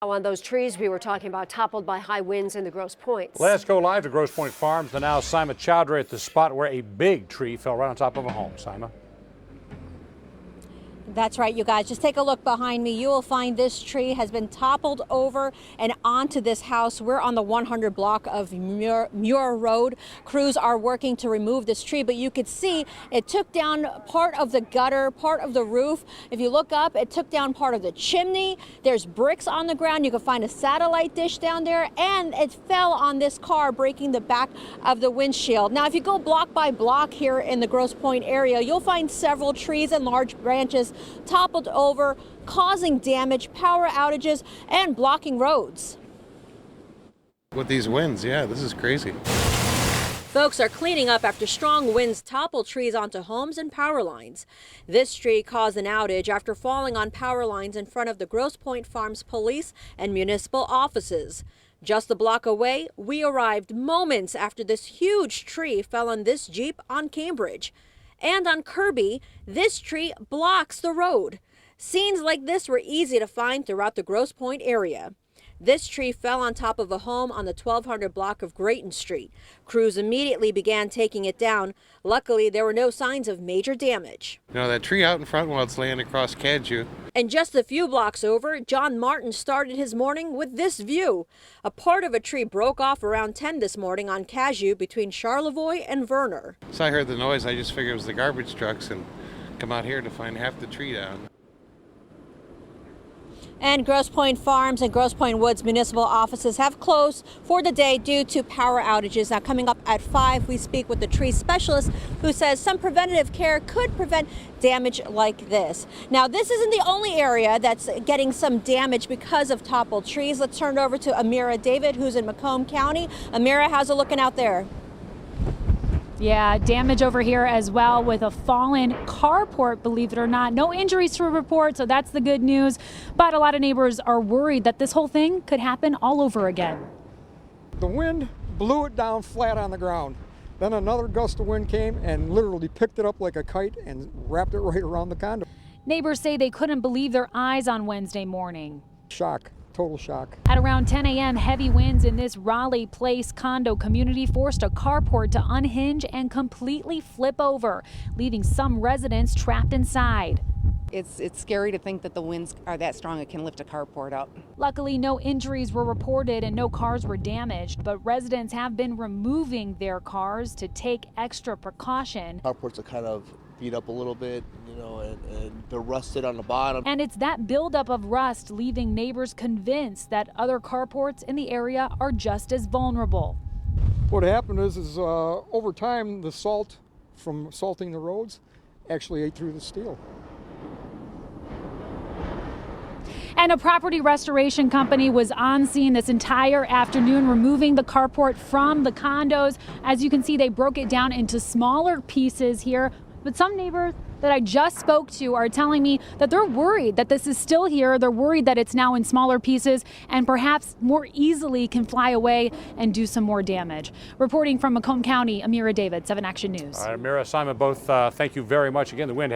On those trees we were talking about toppled by high winds in the Grosse Pointes. Let's go live to Grosse Pointe Farms. And now Sima Chowdhury at the spot where a big tree fell right on top of a home. Sima. That's right, you guys. Just take a look behind me. You will find this tree has been toppled over and onto this house. We're on the 100 block of Muir Road. Crews are working to remove this tree, but you could see it took down part of the gutter, part of the roof. If you look up, it took down part of the chimney. There's bricks on the ground. You can find a satellite dish down there, and it fell on this car, breaking the back of the windshield. Now, if you go block by block here in the Grosse Pointe area, you'll find several trees and large branches toppled over, causing damage, power outages, and blocking roads. With these winds, yeah, this is crazy. Folks are cleaning up after strong winds topple trees onto homes and power lines. This tree caused an outage after falling on power lines in front of the Grosse Pointe Farms police and municipal offices. Just a block away, we arrived moments after this huge tree fell on this Jeep on Cambridge. And on Kirby, this tree blocks the road. Scenes like this were easy to find throughout the Grosse Pointe area. This tree fell on top of a home on the 1200 block of Grayton Street. Crews immediately began taking it down. Luckily, there were no signs of major damage. You know, that tree out in front while it's laying across Cadju. And just a few blocks over, John Martin started his morning with this view. A part of a tree broke off around 10 this morning on Cadju between Charlevoix and Verner. So I heard the noise, I just figured it was the garbage trucks and come out here to find half the tree down. And Grosse Pointe Farms and Grosse Pointe Woods municipal offices have closed for the day due to power outages. Now, coming up at 5, we speak with the tree specialist who says some preventative care could prevent damage like this. Now, this isn't the only area that's getting some damage because of toppled trees. Let's turn it over to Amira David, who's in Macomb County. Amira, how's it looking out there? Yeah, damage over here as well with a fallen carport, believe it or not. No injuries to report, so that's the good news. But a lot of neighbors are worried that this whole thing could happen all over again. The wind blew it down flat on the ground. Then another gust of wind came and literally picked it up like a kite and wrapped it right around the condo. Neighbors say they couldn't believe their eyes on Wednesday morning. Shock. Total shock. At around 10 a.m., heavy winds in this Raleigh Place condo community forced a carport to unhinge and completely flip over, leaving some residents trapped inside. It's scary to think that the winds are that strong it can lift a carport up. Luckily, no injuries were reported and no cars were damaged, but residents have been removing their cars to take extra precaution. Carports are kind of beat up a little bit, you know, and they're rusted on the bottom. And it's that buildup of rust leaving neighbors convinced that other carports in the area are just as vulnerable. What happened is over time, the salt from salting the roads actually ate through the steel. And a property restoration company was on scene this entire afternoon, removing the carport from the condos. As you can see, they broke it down into smaller pieces here. But some neighbors that I just spoke to are telling me that they're worried that this is still here. They're worried that it's now in smaller pieces and perhaps more easily can fly away and do some more damage. Reporting from Macomb County, Amira David, 7 Action News. All right, Amira, Simon, both thank you very much. Again, the wind